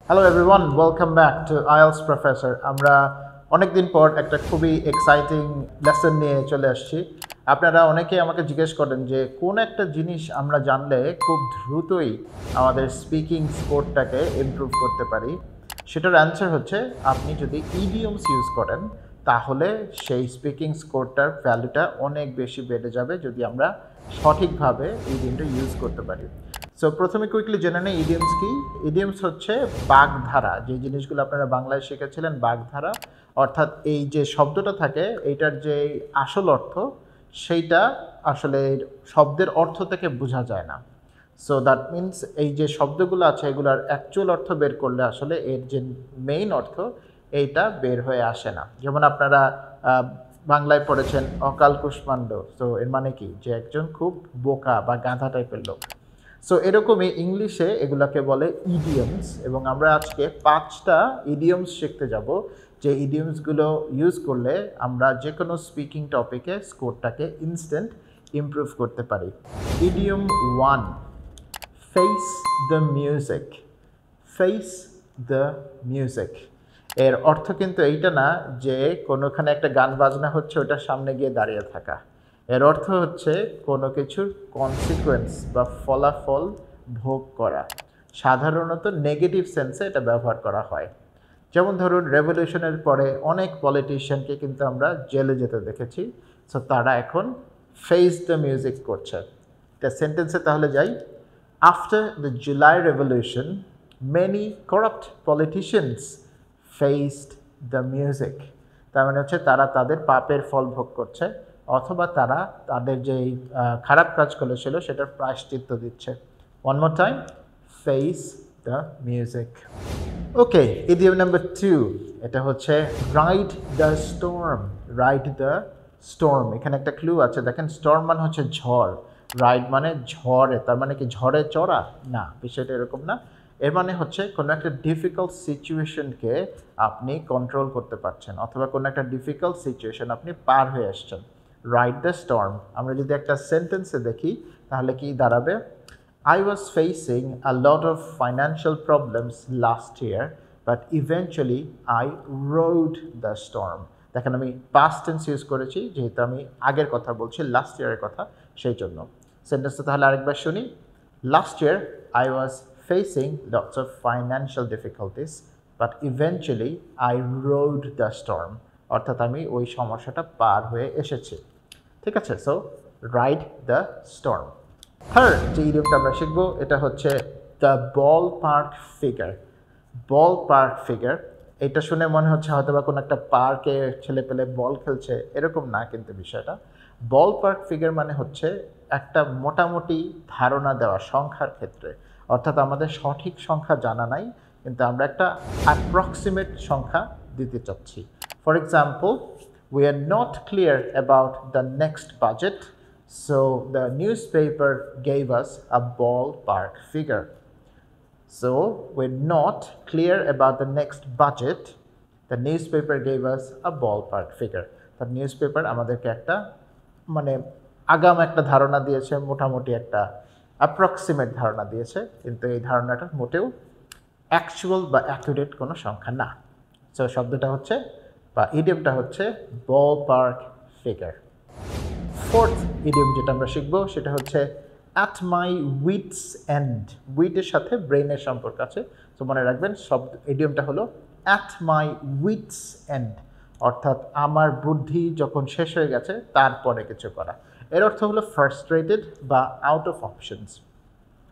Hello everyone, welcome back to IELTS professor. আমরা অনেকদিন পর একটা খুবই এক্সাইটিং লেসন নিয়ে চলে আসছি। আপনারা অনেকেই আমাকে জিজ্ঞেস করেন যে কোন একটা জিনিস আমরা জানলে খুব দ্রুতই আমাদের স্পিকিং স্কোরটাকে ইমপ্রুভ করতে পারি। সেটার অ্যান্সার হচ্ছে আপনি যদি ইডিয়মস ইউজ করেন তাহলে সেই স্পিকিং স্কোরটার ভ্যালুটা অনেক বেশি বেড়ে যাবে যদি আমরা সঠিকভাবে ইডিয়মটা ইউজ করতে পারি। সো প্রথমে কুইকলি জেনে নেই ইডিয়মস কি। ইডিয়মস হচ্ছে বাগধারা, যে জিনিসগুলো আপনারা বাংলায় শিখেছিলেন বাগধারা, অর্থাৎ এই যে শব্দটা থাকে এইটার যে আসল অর্থ সেইটা আসলে শব্দের অর্থ থেকে বোঝা যায় না। সো দ্যাট মিনস এই যে শব্দগুলো আছে এগুলোর অ্যাকচুয়াল অর্থ বের করলে আসলে এর যে মেইন অর্থ এইটা বের হয়ে আসে না। যেমন আপনারা বাংলায় পড়েছেন অকাল কুষ্মাণ্ড, তো এর মানে কি যে একজন খুব বোকা বা গাধা টাইপের লোক। সো এরকমই ইংলিশে এগুলোকে বলে ইডিয়মস, এবং আমরা আজকে 5টা ইডিয়মস শিখতে যাব যে ইডিয়মসগুলো ইউজ করলে আমরা যে কোনো স্পিকিং টপিকে স্কোরটাকে ইনস্ট্যান্ট ইমপ্রুভ করতে পারি। Idiom 1, face the music. Face the music এর অর্থ কিন্তু এইটা না যে কোনোখানে একটা গান বাজনা হচ্ছে ওটার সামনে গিয়ে দাঁড়িয়ে থাকা। এর অর্থ হচ্ছে কোনো কিছুর কনসিকুয়েন্স বা ফলাফল ভোগ করা। সাধারণত নেগেটিভ সেন্সে এটা ব্যবহার করা হয়। যেমন ধরুন রেভলিউশনের পরে অনেক পলিটিশিয়ানকে কিন্তু আমরা জেলে যেতে দেখেছি। সো তারা এখন ফেস দ্য মিউজিক করছে। এটা সেন্টেন্সে তাহলে যাই, after the July revolution many corrupt politicians faced the music. তার মানে হচ্ছে তারা তাদের পাপের ফল ভোগ করছে, অথবা তারা তাদের যেই খারাপ কাজ করেছিল সেটার প্রায়শ্চিত্ত দিচ্ছে। One more time, face the music. Okay, idiom number 2, এটা হচ্ছে ride the storm. Ride the storm, এখানে একটা ক্লু আছে দেখেন, স্টর্ম মানে হচ্ছে ঝড়, রাইড মানে ঝড়ে, তার মানে কি ঝড়ে চড়া না, বিষয়টা এরকম না। এর মানে হচ্ছে কোনো একটা ডিফিকাল্ট সিচুয়েশনকে আপনি কন্ট্রোল করতে পারছেন, অথবা কোনো একটা ডিফিকাল্ট সিচুয়েশন আপনি পার হয়ে আসছেন। রাইড দ্য স্টর্ম আমরা যদি একটা সেন্টেন্সে দেখি তাহলে কি দাঁড়াবে, I was facing a lot of financial problems last year, but eventually I rode the storm. দেখেন আমি past tense ইউজ করেছি যেহেতু আমি আগের কথা বলছি, লাস্ট ইয়ারের কথা, সেই জন্য। সেন্টেন্সটা তাহলে আরেকবার শুনি। Last year I was facing lots of financial difficulties, but eventually I rode the storm. অর্থাৎ আমি ওই সমস্যাটা পার হয়ে এসেছি। ঠিক আছে, so ride the storm. Third যে ইডিয়মটা আমরা শিখবো এটা হচ্ছে the ball park figure. Ball park figure, এটা শুনে মনে হচ্ছে হয়তো বা কোনো একটা পার্কে ছেলে পেলে বল খেলছে, এরকম না কিন্তু বিষয়টা। বল পার্ক ফিগার মানে হচ্ছে একটা মোটামুটি ধারণা দেওয়া সংখ্যার ক্ষেত্রে, অর্থাৎ আমাদের সঠিক সংখ্যা জানা নাই কিন্তু আমরা একটা অ্যাপ্রক্সিমেট সংখ্যা দিতে চাচ্ছি। For example, we are not clear about the next budget, so the newspaper gave us a ballpark figure. So we're not clear about the next budget, the newspaper gave us a ballpark figure. The newspaper আমাদেরকে একটা মানে আগাম একটা ধারণা দিয়েছে, মোটামুটি একটা approximate ধারণা দিয়েছে, কিন্তু এই ধারণাটা মোটেও অ্যাকচুয়াল বা অ্যাকুরেট কোনো সংখ্যা না। সো শব্দটা হচ্ছে বা ইডিয়মটা হচ্ছে বল পার্ক ফিগার। ফোর্থ ইডিয়ম যেটা আমরা শিখবো সেটা হচ্ছে অ্যাট মাই উইটস এন্ড। উইটের সাথে ব্রেনের সম্পর্ক আছে, তো মনে রাখবেন শব্দ ইডিয়মটা হলো অ্যাট মাই উইটস এন্ড, অর্থাৎ আমার বুদ্ধি যখন শেষ হয়ে গেছে তারপরে কিছু করা। এর অর্থ হলো ফ্রাস্ট্রেটেড বা আউট অফ অপশনস,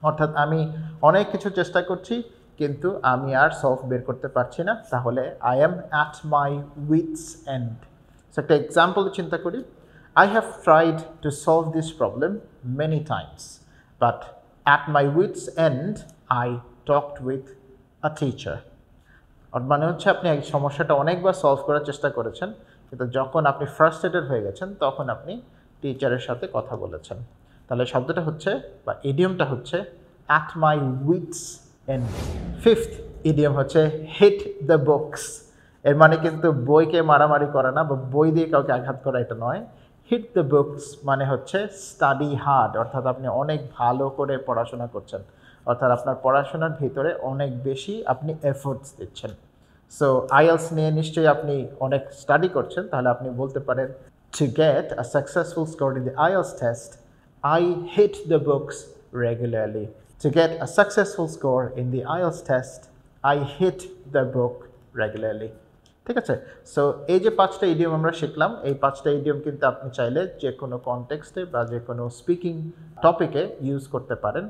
অর্থাৎ আমি অনেক কিছু চেষ্টা করছি কিন্তু আমি আর সলভ বের করতে পারছি না, তাহলে I am at my wits and. So একটা এক্সাম্পল চিন্তা করি, I have tried to solve this problem many times, but at my wit's end, I talked with a teacher. মানে হচ্ছে আপনি এই সমস্যাটা অনেকবার সলভ করার চেষ্টা করেছেন, কিন্তু যখন আপনি ফ্রাস্ট্রেটেড হয়ে গেছেন তখন আপনি টিচারের সাথে কথা বলেছেন। তাহলে শব্দটা হচ্ছে বা ইডিয়মটা হচ্ছে at my wit's end. Fifth idiom হচ্ছে হিট দ্য বুকস। এর মানে কিন্তু বইকে মারামারি করা না বা বই দিয়ে কাউকে আঘাত করা এটা নয়। হিট দ্য বুকস মানে হচ্ছে স্টাডি হার্ড, অর্থাৎ আপনি অনেক ভালো করে পড়াশোনা করছেন, অর্থাৎ আপনার পড়াশোনার ভিতরে অনেক বেশি আপনি এফোর্টস দিচ্ছেন। সো আইএলস নিয়ে নিশ্চয়ই আপনি অনেক স্টাডি করছেন, তাহলে আপনি বলতে পারেন to get a successful score in the IELTS test, I hit the books regularly. To get a successful score in the IELTS test, I hit the book regularly. ঠিক আছে? সো এই যে 5টা ইডিয়ম আমরা শিখলাম, এই 5টা ইডিয়ম কিন্তু আপনি চাইলে যে কোনো কনটেক্সটে বা যে কোনো স্পিকিং টপিকে ইউজ করতে পারেন।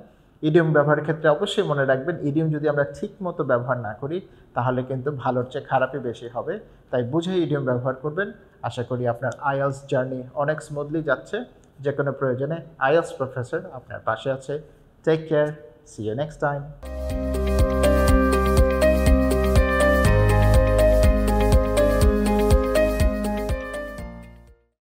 ইডিয়ম ব্যবহারের ক্ষেত্রে অবশ্যই মনে রাখবেন, ইডিয়ম যদি আমরা ঠিক মতো ব্যবহার না করি তাহলে কিন্তু ভালোর চেয়ে খারাপই বেশি হবে। তাই বুঝে ইডিয়ম ব্যবহার করবেন। আশা করি আপনার আইএলস জার্নি অনেক স্মুথলি যাচ্ছে। যে কোনো প্রয়োজনে আইএলস প্রফেসর আপনার পাশে আছে। Take care, see you next time.